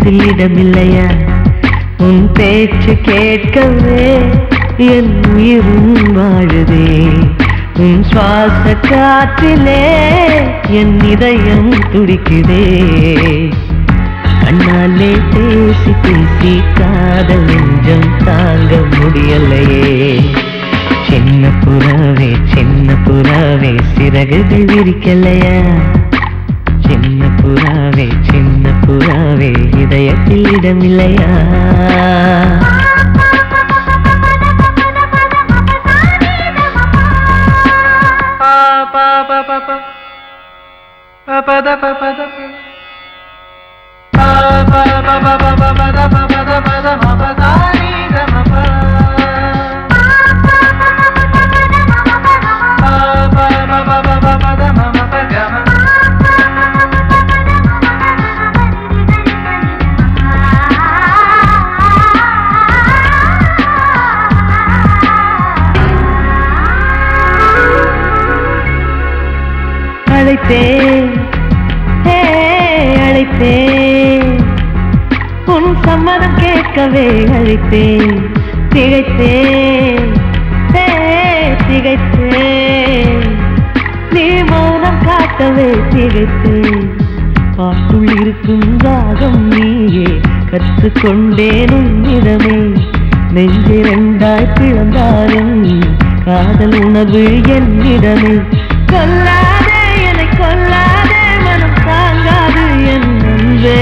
இதயத்தில் இடமில்லையா? உன் பேச்சு கேட்கவே என் உயிரும் வாழுதே. உன் சுவாச காற்றிலே என் இதயம் துடிக்குதே. கண்ணாலே பேசி பேசி காதல் நெஞ்சம் தாங்க முடியலையே. சின்ன புறாவே சின்ன புறாவே சிறகுகள் விரிக்கலையா? சின்ன புறாவே இதயத்தில் இடமில்லையா? அழைத்தேன் உன் சம்மதம் கேட்கவே அழைத்தேன். திகைத்தேன் நீ மௌனம் காட்டவே திகைத்தேன். பாட்டுள் இருக்கும் ராகம் நீயே கற்றுக்கொண்டேன் உன்னிடமே. நெஞ்சிரண்டாய் பிளந்தாலும் காதல் உணர்வு என்னிடமே. கொல்லாதே என்னை கொல்லாதே மனம் தாங்காது என் அன்பே.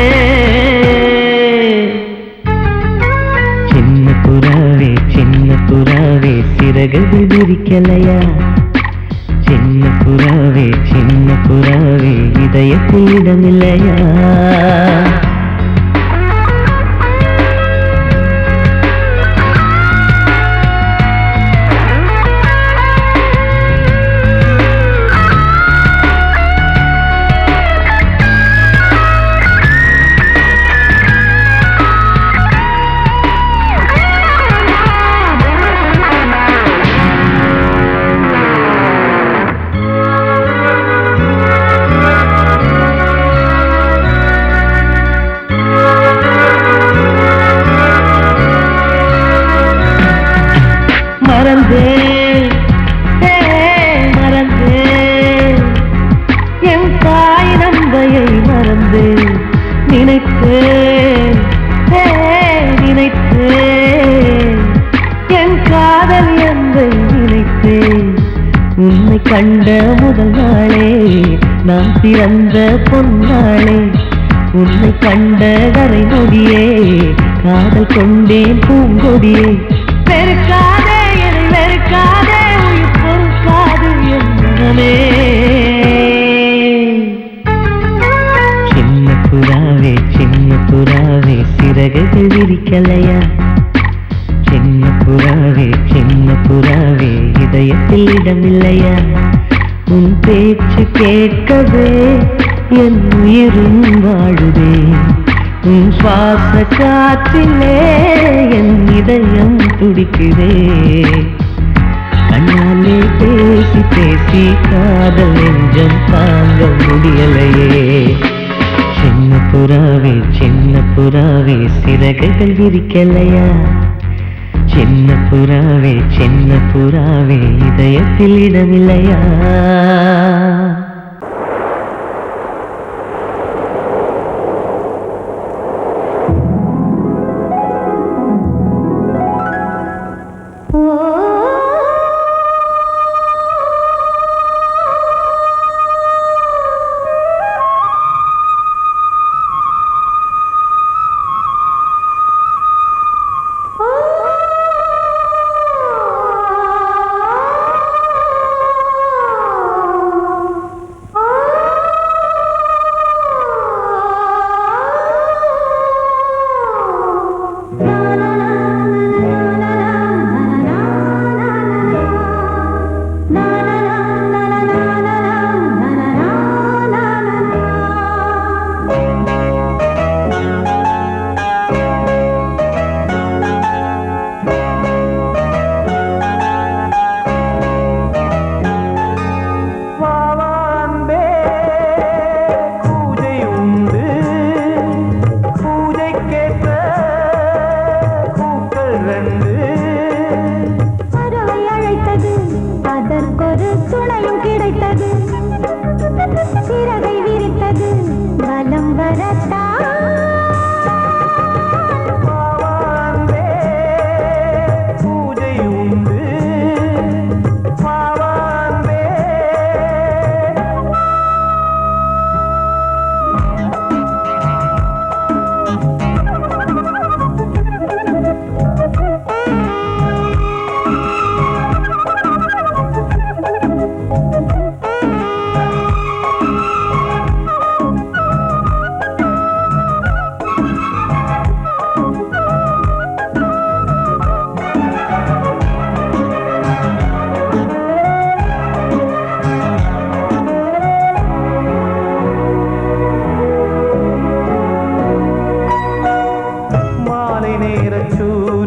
சின்ன புறாவே சிறகுகள் விரிக்கலையா? சின்ன புறாவே இதயத்தில் இடமில்லையா? மறந்தேன் என் தாய் நந்தையை மறந்தேன். நினைத்தேன் என் காதல் எந்தை நினைத்தேன். உன்னை கண்ட முதல் நாளே நான் பிறந்த பொன்னாளே. உன்னை கண்ட கரை நொடியே காதல் கொண்டேன் பூங்கொடியே. வெறுக்காதே என்னை வெறுக்காதே உயிர் பொறுக்காது என் மனமே. சின்ன புறாவே சிறகுகள் விரிக்கலையா? சின்ன புறாவே இதயத்தில் இடமில்லையா? உன் பேச்சு கேட்கவே என் உயிரும் வாழுதே. உன் சுவாச காற்றிலே என் இதயம் துடிக்குதே. கண்ணாலே பேசி பேசி காதல் நெஞ்சம் தாங்க முடியலையே. சின்ன புறாவே சிறகுகள் விரிக்கலையா? சின்ன புறாவே இதயத்தில் இடமில்லையா?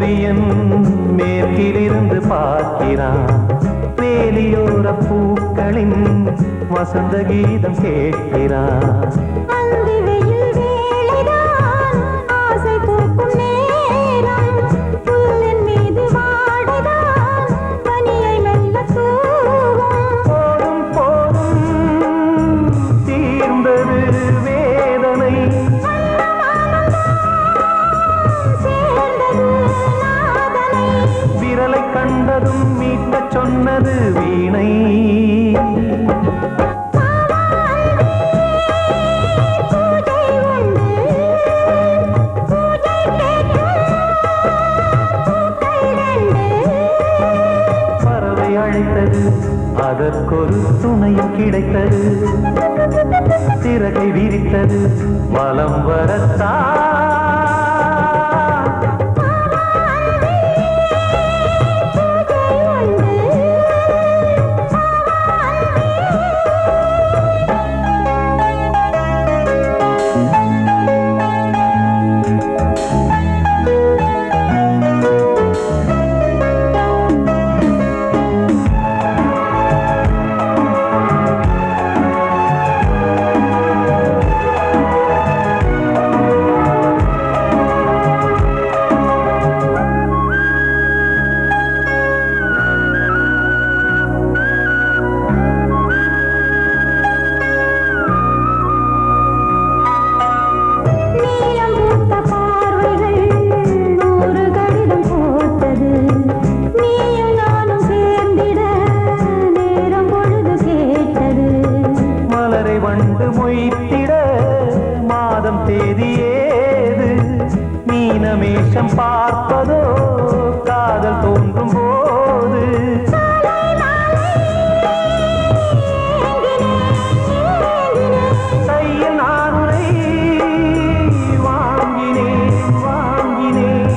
சூரியன் மேற்கிலிருந்து பார்க்கிறான். வேலியோர பூக்களின் வசந்த கீதம் கேட்கிறான். கண்டதும் மீட்ட சொன்னது வீணை. பறவை அழைத்தது, அதற்கொரு துணையும் கிடைத்தது. சிறகை விரித்தது, வலம் வரத்தான். வண்டு மொய்த்திட மாதம் தேதியேது. மீனமேஷம் பார்ப்பதோ காதல் தோன்றும் போது. கையில் நானுரை வாங்கினேன் வாங்கினேன்.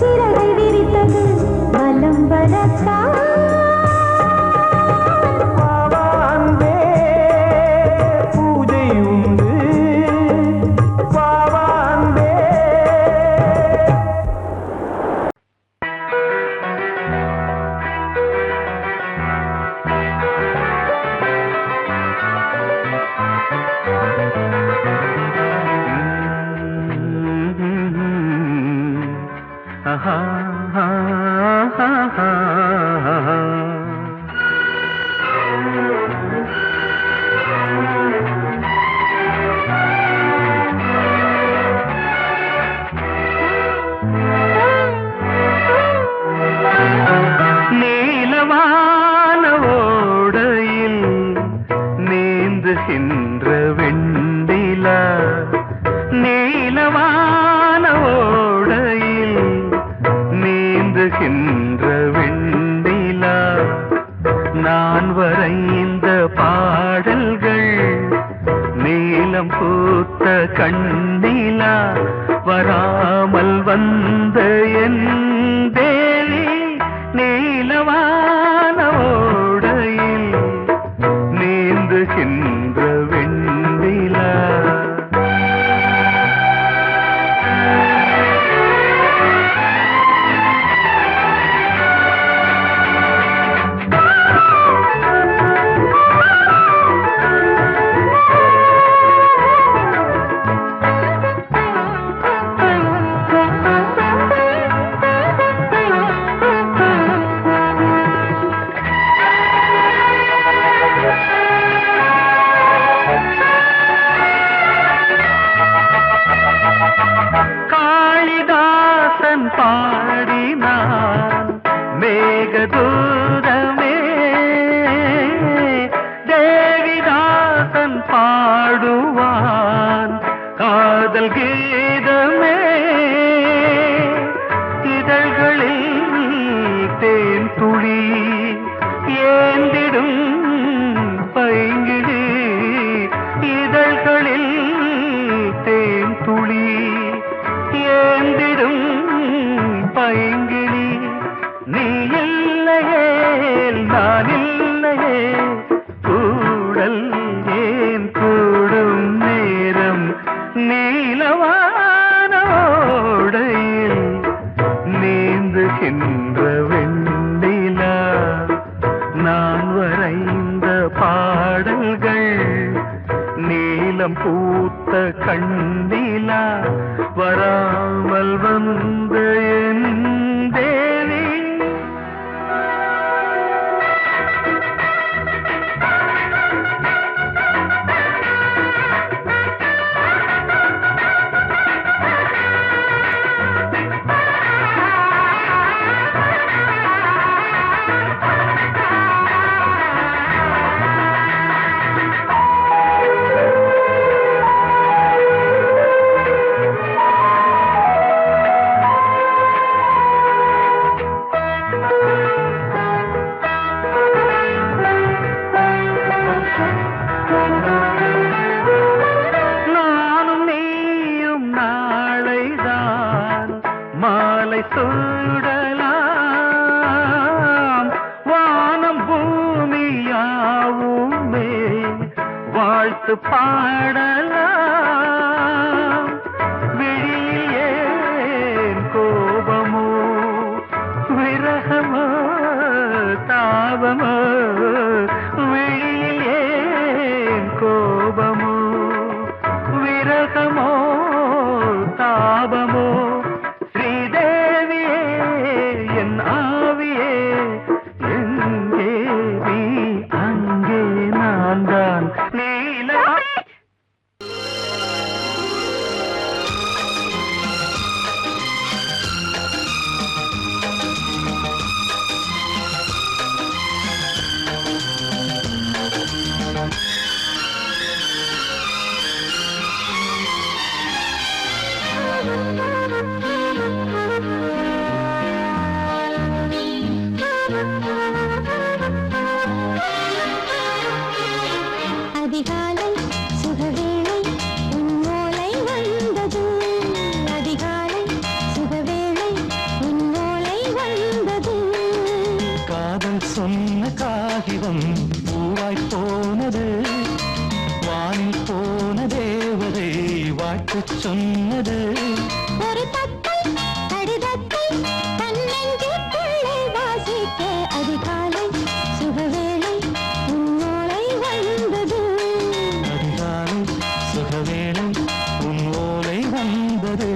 சிறகை விரித்தது, வலம் வரத்தான். பூஜை உண்டு பாவாந்தே. நீலவான ஓடையில் நீந்துகின்ற வெண்ணிலா. நீலவான ஓடையில் நீந்துகின்ற வெண்ணிலா. நான் வரைந்த பாடல்கள் நீலம் பூத்த கண்ணிலா. வராமல் வந்த என் தேவி நீலவான ஓடையில் நீந்துகின்ற வெண்ணிலா. காளிதாசன் பாடினான் மேகதூதமே. தேவிதாசன் பாடுவான் காதல் கீதமே. இதழ்களில் தேன் துளி ஏந்திடும் பைங்கிழி நீலம் பூத்த கண்ணிலா வராமல் வந்த என் தேவி மாலை சூடலாம் வானம் பூமியாவுமே வாழ்த்து பாடலாம் விழியில் ஏன் கோபமோ விரகமோ தாபமோ விழியில் ஏன் கோபமோ விரகமோ தாபமோ அதிகாலை சுகவேளை உன்னோலை வந்தது அதிகாலை சுகவேளை உன்னோலை வந்தது காதல் சொன்ன காகிதம் பூவாய் போனது வானில் போன தேவதை வாழ்த்து சொன்னது ஒரு தத்தை கடிதத்தை தன்னெஞ்சுக்குள்ளே வாசிக்க அதிகாலை சுகவேளை உன்னோலை வந்தது அதிகாலை சுகவேளை உன் ஓலை வந்தது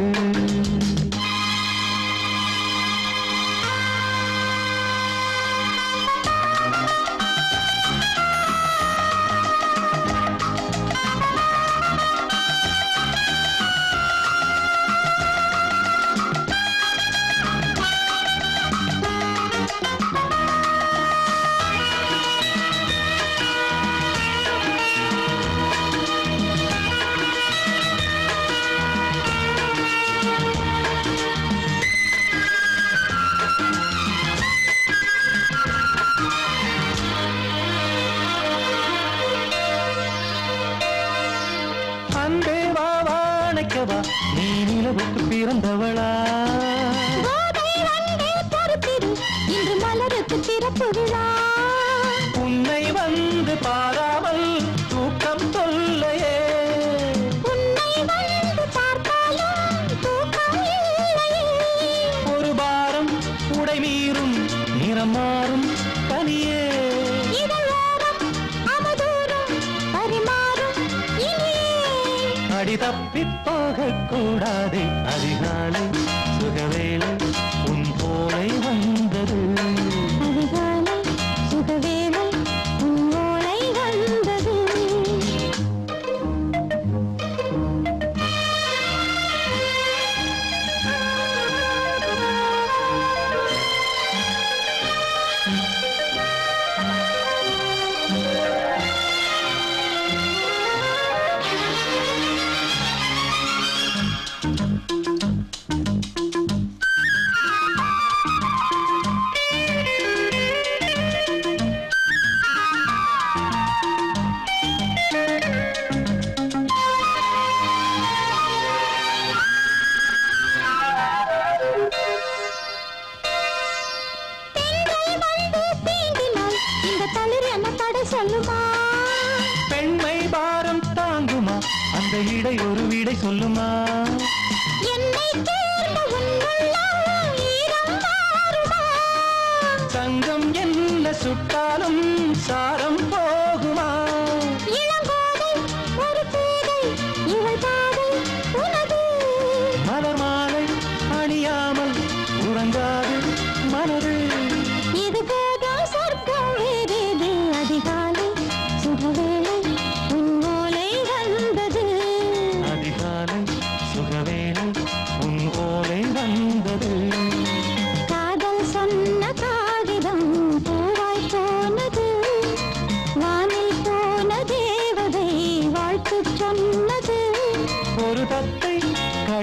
நீ நிலவுக்கு பிறந்தவளா இன்று மலருக்கு திறப்பு விழா உன்னை வந்து பாராமல் தூக்கம் தொல்லையே உன்னை வந்து பார்த்தாலும் தூக்கம் இல்லையே ஒரு பாரம் உடை மீறும் நிறம் மாறும் தனியே இதழோரம் அவதூறும் பரிமாறும் இனியே அடி தப்பிப் போகக் கூடாதே அதிகாலை சுகவேளை உன் போலை வந்தது அதிகாலை சுகவேளை உன்னோலை வந்தது சொல்லுமா பெண்மை பாரம் தாங்குமா அந்த இடை ஒரு விடை சொல்லுமா என்னை தேர்ந்த உன்னுள்ளம் ஈரம் மாறுமா சங்கம் என்ன சுட்டாலும் சாரம் போகுமா இளங்கோதை ஒரு பேதை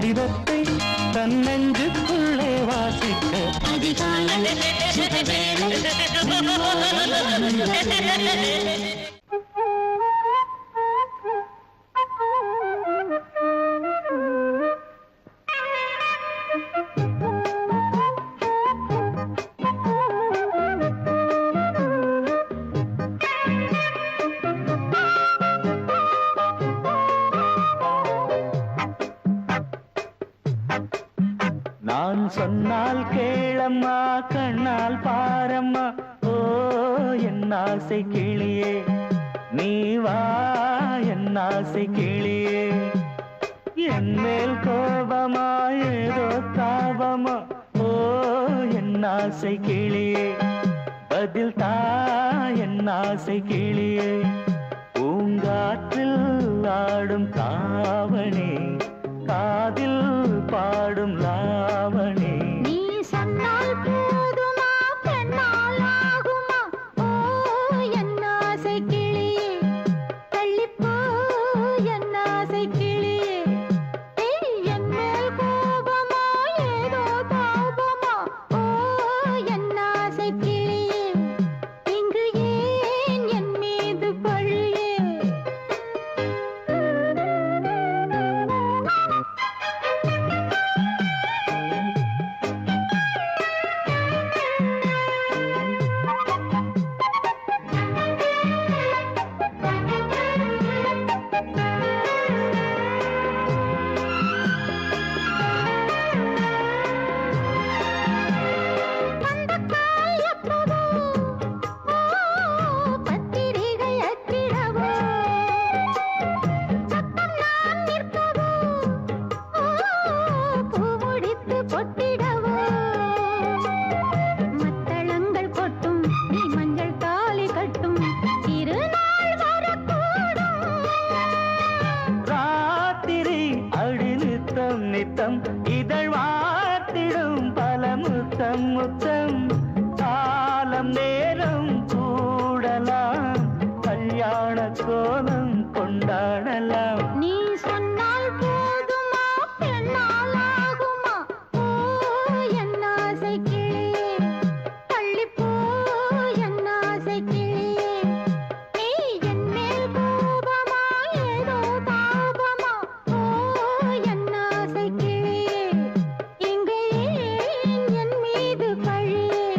கடிதத்தை தன் நெஞ்சுக்குள்ளே வாசிக்க அதிகாலை சுகவேளை நான் சொன்னால் கேளம்மா கண்ணால் பாரம்மா ஓ என் ஆசை கிளியே நீ வா என் ஆசை கிளியே என் மேல் கோபமா ஏதோ தாபமா ஓ என் ஆசை கிளியே பதில் தா என் ஆசை கிளியே பூங்காற்றில் ஆடும் தாவணி காதில் பாடும் லாவணி நீ சொன்னால் போதுமா பெண்ணால் ஆகுமா ஓ என் ஆசை கிளியே தள்ளிப்போ என் ஆசை கிளியே என் மேல் கோபமா ஏதோ தாபமா ஓ என் ஆசை கிளியே இங்கு ஏன் என் மீது பழியே நித்தம் இதழ் வாத்திடும் பல முத்தம் முத்தம் காலம் நேரம் கூடலாம் கல்யாண கோலம் கொண்டாடலாம் நீ சொன்னால் போதுமா பெண்ணால் ஆகுமா ஓ என் ஆசை கிளியே தள்ளிப்போ என் ஆசை கிளியே நீ என் மேல் கோபமா ஏதோ தாபமா ஓ என் ஆசை கிளியே இங்கே என் மீது பழியே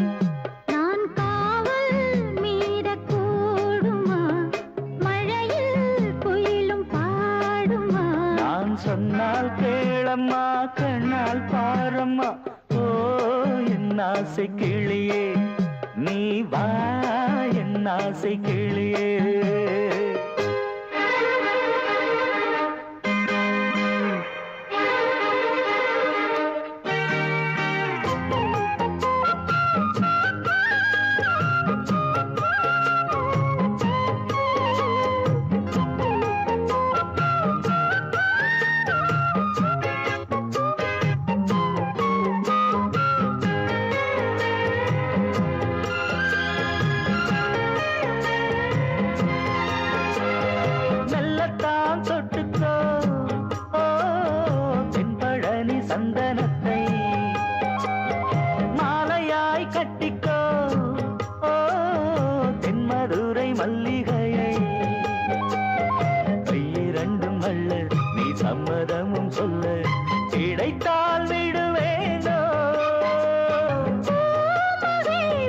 நான் காவல் மீறக்கூடுமா மழையில் குயிலும் பாடுமா நான் சொன்னால் கேளம்மா கண்ணால் பாரம்மா ஓ என் ஆசை கிளியே நீ வா என் ஆசை கிளியே மெல்லத்தான் தொட்டுக்கோ ஓ தென்பழனி சந்தனத்தை மாலையாய் கட்டிக்கோ ஓ தென்மதுரை மல்லிகையை கையிரண்டும் அள்ள நீ சம்மதமும் சொல்ல கிடைத்தால் விடுவேனோ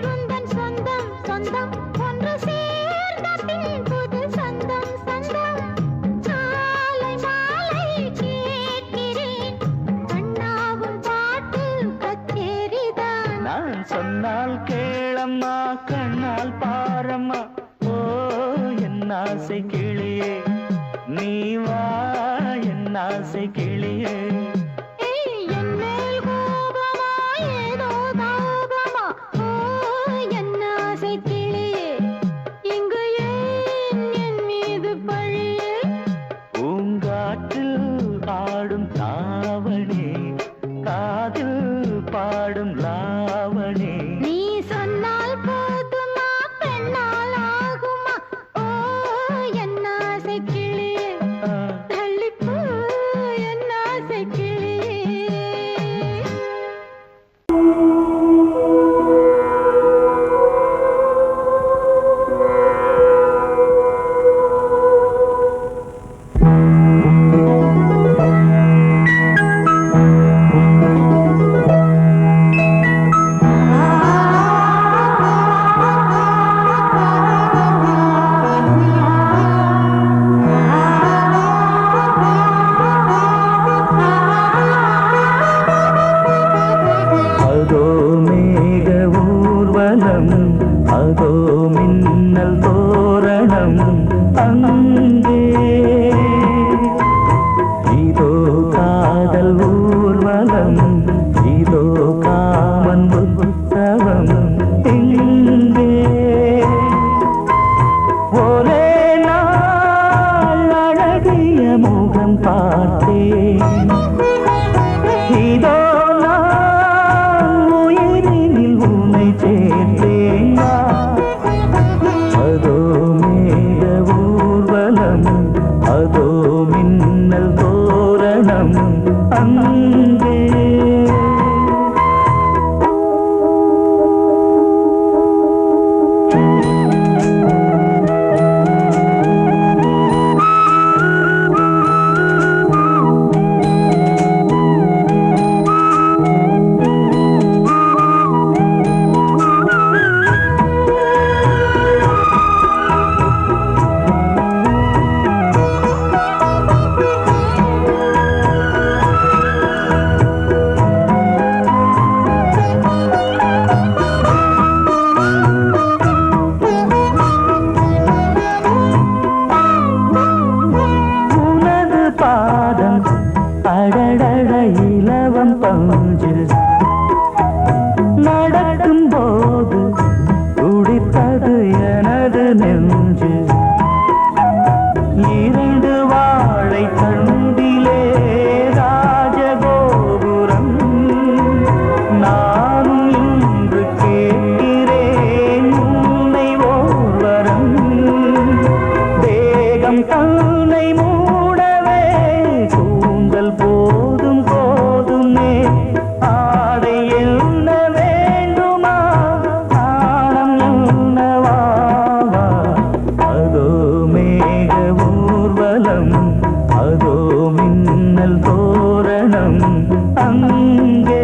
உந்தன் சொந்தம் சொந்தம் ஒன்று சேர்ந்த பின் புது சொந்தம் சொந்தம் காலை மாலை கேட்கிறேன் கண்ணாவும் பாட்டு கச்சேரிதான் நான் சொன்னால் கேளம்மா கண்ணால் பாரம்மா ஓ என் ஆசை கிளியே நீ வா என் ஆசை கிளியே என் மேல் கோபமா ஏதோ தாபமா ஓ என் ஆசை கிளியே இங்கு ஏன் என் மீது பழியே பூங்காற்றில் ஆடும் தாவணி காதில் பாடும் லாவணி நீ சொன்னால் போதுமா பெண்ணால் ஆகுமா ஓ என் ஊர்வலம் அங்கே இதோ காதல் ஊர்வலம் இதோ காமன் உற்சவம் இங்கே ஒரே நாள் அழகிய முகம் பார்த்தேன் இதோ நான் உயிரினில் உன்னை சேர்த்தேன் அதோ மேக ஊர்வலம் அதோ மின்னல் தோரணம் அங்கே அடடட இலவம் பஞ்சு நடக்கும் போது துடித்தது எனது நெஞ்சு இரண்டு வாழை தண்டிலே ராஜகோபுரம் நானும் இன்று கேட்கிறேன் உன்னை ஓர்வரம் தேகம் தன்னை மூடவே கூந்தல் போதும் போதுமே ஆடை என்ன வேண்டுமா ஆடம் என்னவாவா அதோ மேக ஊர்வலம் அதோ மின்னல் தோரணம் அங்கே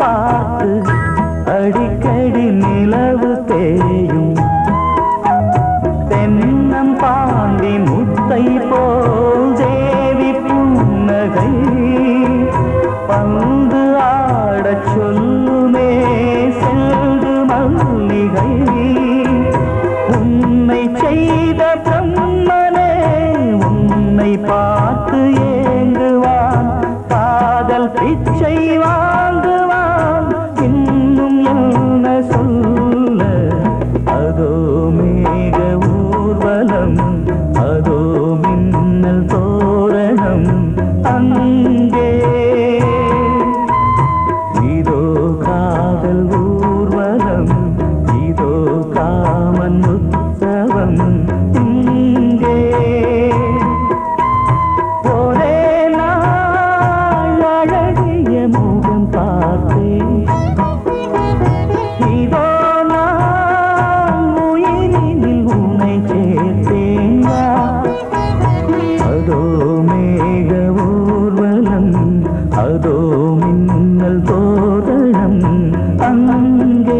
பார்த்து அடிக்கடி நிலவு தேயும் தென்னம் பாண்டி முத்தை போல் தேவி புன்னகை பந்து ஆடச் சொல்லுமே செல்து மல்லிகை உன்னை செய்த பிரம்மனே உன்னை பார்த்து ஏங்குவான் காதல் பிச்சை வாங்குவான் இன்னும் என்ன சொல்ல அதோ மேக ஊர்வலம் அதோ மின்னல் தோரணம் அங்கே இதோ காதல் ஊர்வலம் இதோ காமன் உற்சவம் இங்கே ஒரே நாள் அழகிய முகம் பார்த்தேன் இதோ நான் உயிரினில் உன்னை சேர்த்தேன் அதோ மேக ஊர்வலம் அதோ மின்னல் தோரணம் அங்கே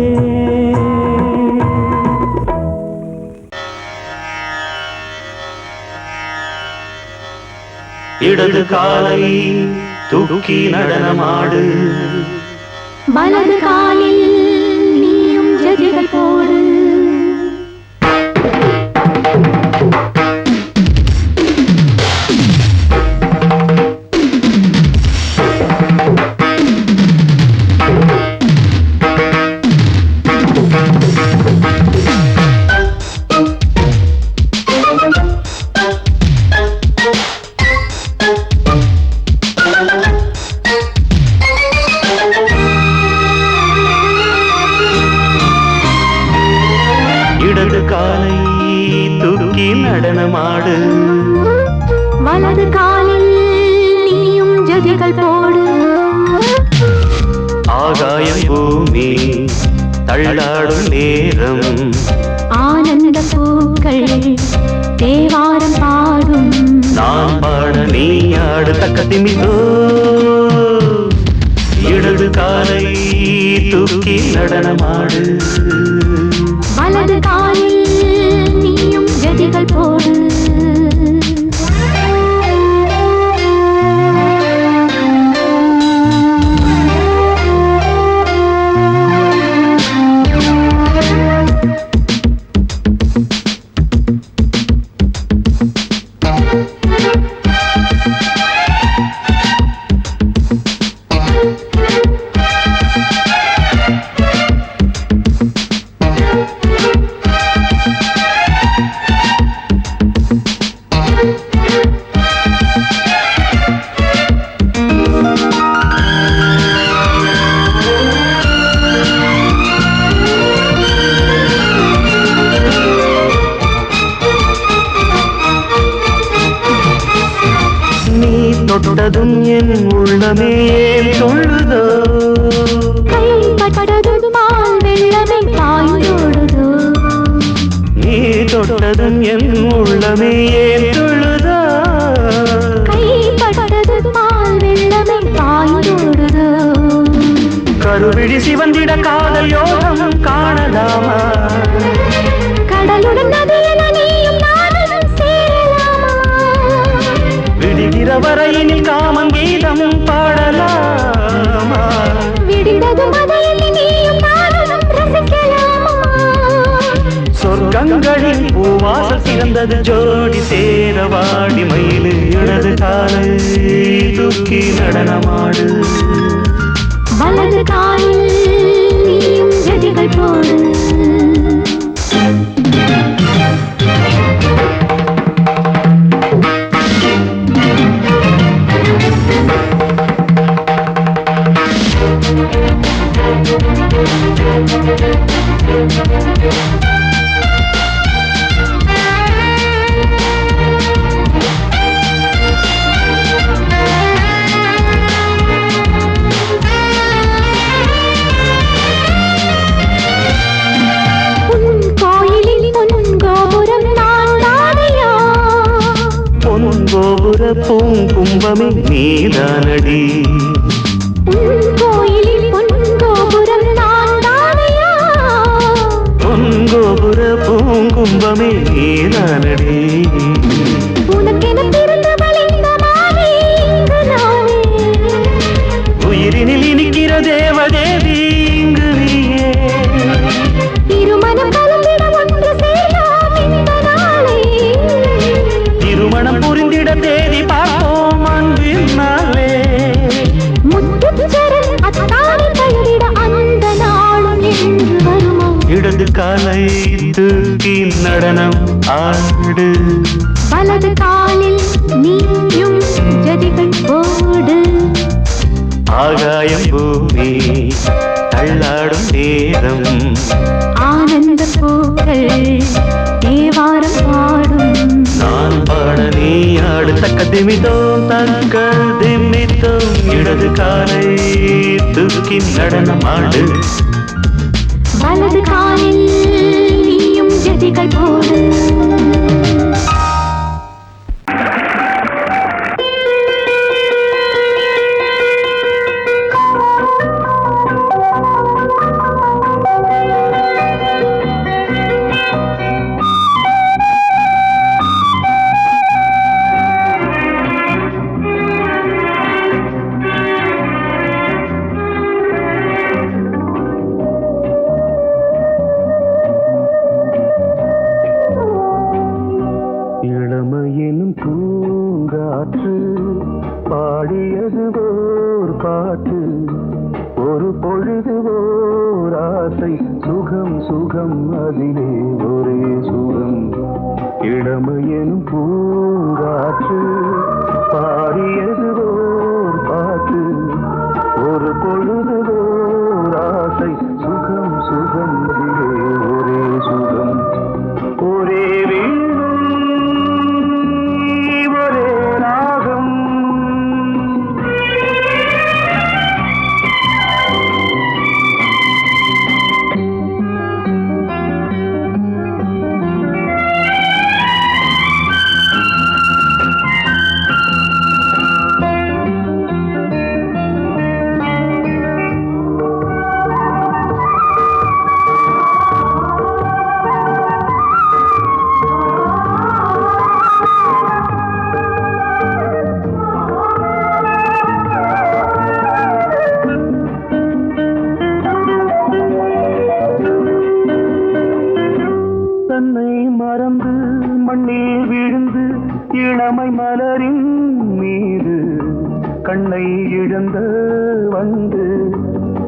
இடது காலை தூக்கி நடனமாடு வலது காலில் நீயும் ஜதிகள் போடு தள்ளாடும் நேரம் ஆனந்த பூக்கள் தேவாரம் பாடும் நான் பாட நீ ஆடு தக்கத்திமிதோ இடது காலை தூக்கி நடனமாடு வலது காலில் நீயும் ஜதிகள் போடு தொட்டதும் என் உள்ளமே சொல்லுதோ கைப்பட்டதும் மால் வெள்ளமே பாய்ந்தோடுதோ நீ தொட்டதும் என் உள்ளமே சொல்லுதோ கைப்பட்டதும் மால் வெள்ளமே பாய்ந்தோடுதோ கருவிழி சிவந்திட காதல் யோகம் காணலாமா கடலுடன் நதியில் நீயும் நானும் சேரலாமா விடுகிற வரையினில் காமன் கீதம் பாடலாமா விடிந்ததும் அதையில் நீயும் நானும் ரசிக்கலாமா சொர்க்கங்களின் பூவாசல் சிறந்தது ஜோடி சேரவாடி மயிலு இடது காலை தூக்கி நடனமாடு வலது காலில் நீயும் ஜதிகள் போடு கோபுர பூங்கும்பமே நீதானடி கோயிலில் பொன்கோபுரம் நான் தானையா பொன்கோபுர பூங்கும்பமே நீதானடி உனக்கென பிறந்தவள் இந்த மாலை இங்கு நானே உயிரினில் இனிக்கிற தேவதேவி இங்கு நீயே திருமணம் கலந்திட ஒன்று சேரலாம் இந்த நாளை திருமணம் புரிந்திட தேதி பார்ப்போம் அன்பினாலே முத்துச்சரன் அத்தானை தழுவிட அந்த நாளும் என்று வருமா இடது காலை தூக்கி நடனம் ஆடு வலது காலில் நீயும் ஜதிகள் போடு ஆகாயம் பூமி தள்ளாடும் நேரம் ஆனந்த பூக்கள் தேவாரம் பாடும் நான் பாட நீ ஆடு தக்க திமிதோம் தக்க திமித்தோம் இடது காலை தூக்கி நடனம் ஆடு வலது காலில் நீயும் ஜதிகள் போடு இளமையினும் பூங்காற்று பாடியது ஓர் பாட்டு ஒரு பொழுது ஓர் ஆசை சுகம் சுகம் அதிலே ஒரே சுகம் இளமையினும் பூங்காற்று பாடியது ஓர் பாட்டு ஒரு பொழுது ஓர் ஆசை சுகம் சுகம் அதிலே ஒரே சுகம் ஒரே கண்ணை இழந்த வந்து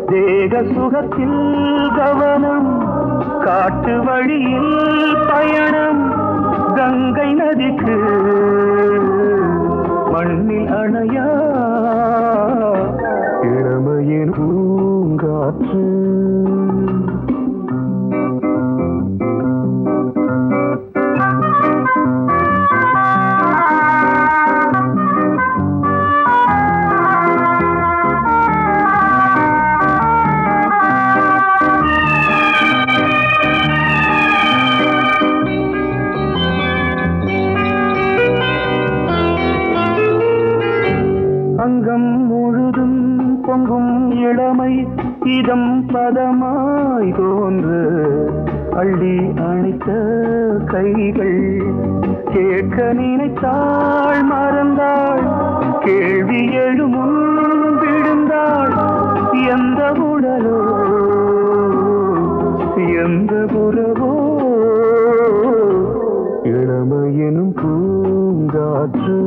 தேக சுகத்தில் கவனம் காட்டு வழியில் பயணம் கங்கை நதிக்கு மண்ணில் அணையா இளமையின் பூங்காற்று அங்கம் முழுதும் பொங்கும் இளமை இதம் பதமாய் தோன்று அள்ளி அணைத்த கைகள் கேட்க நினைத்தாள் மறந்தாள் கேள்வி எழுமுன் விழுந்தாள் எந்த உடலோ எந்த உறவோ இளமையெனும் பூங்காற்று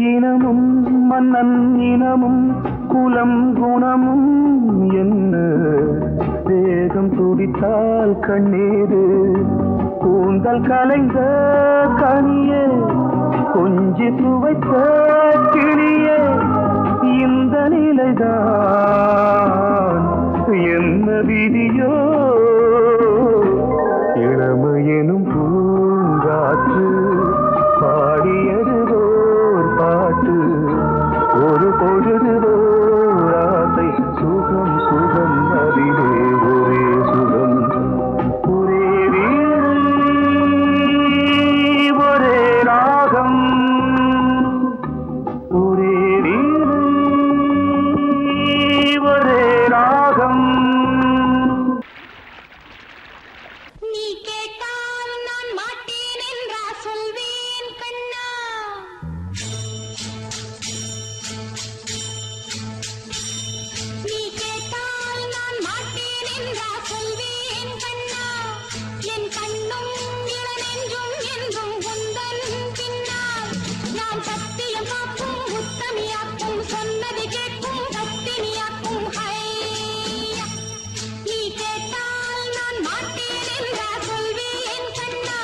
இனமும் மன்னன் இனமும் குலம் குணமும் என்ன தேகம் துடித்தால் கண்ணீரு கூந்தல் கலைந்த கனியே கொஞ்சி சுவைத்த கிளியே இந்த நிலைதான் என்ன விதியோ இளமையெனும் பூங்காற்று பாடியது பாட்டு ஒரு பொழுது ஆசை சுகம் சுகம் அதிலே ஒரே சுகம் ஒரே வீடு ஒரே ராகம் ஒரே வீடு ஒரே ராகம் நீ கேட்டால் நான் மாட்டேன் என்றா சொல்வேன் கண்ணா நீ கேட்டால் நான் மாட்டேன் என்றா சொல்வேன் கண்ணா என் கண்ணும் இளநெஞ்சும் என்றும் உந்தன் பின்னால் நான் சத்தியம் காக்கும் உத்தமியாக்கும் சொன்னது கேட்கும் பத்தினியாக்கும் ஹையா நீ கேட்டால் நான் மாட்டேன் என்றா சொல்வேன் கண்ணா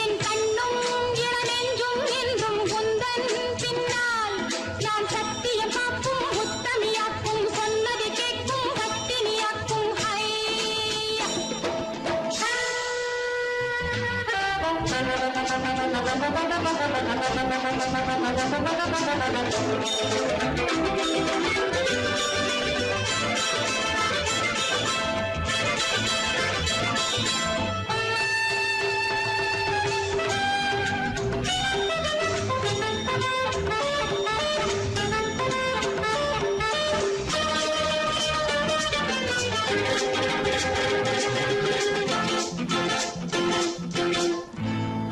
என் கண்ணும் இளநெஞ்சும் என்றும் உந்தன் பின்னால் நான் சத்தியம் காக்கும் உத்தமியாக்கும் சொன்னது கேட்கும் பத்தினியாக்கும் ஹையா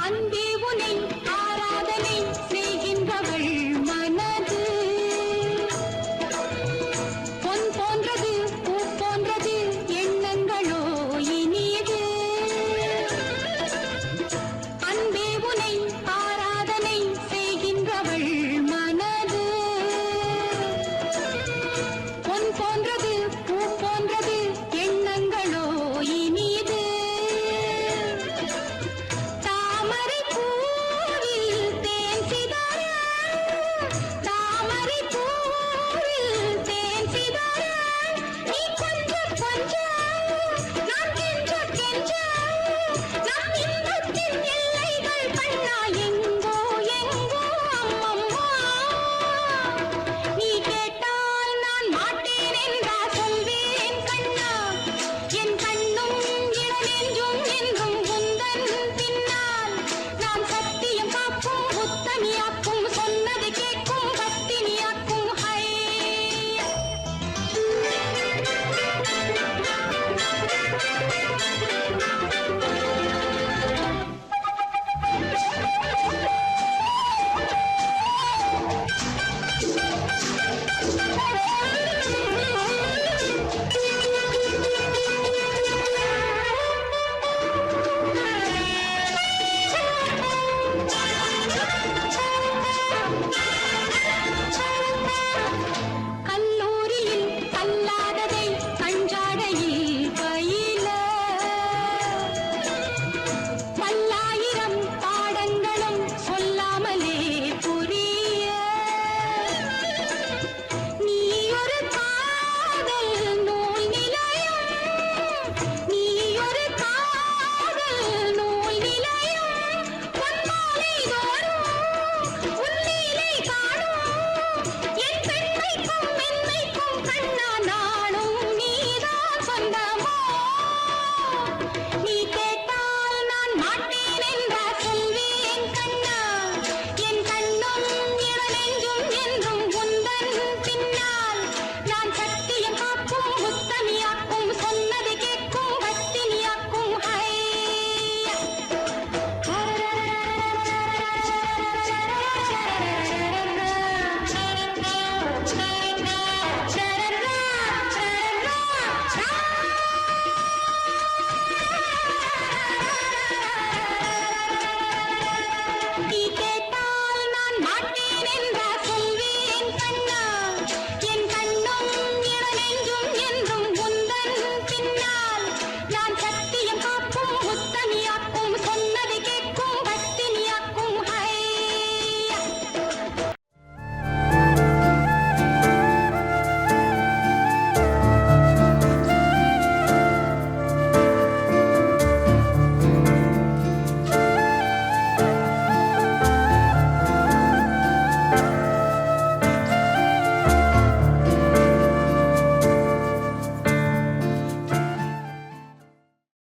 அன்பே உனை ஆராதனை செய்கின்றவள் மனது பொன் போன்றது பூ போன்றது எண்ணங்களோ இனியது அன்பே உனை ஆராதனை செய்கின்றவள் மனது பொன் போன்றது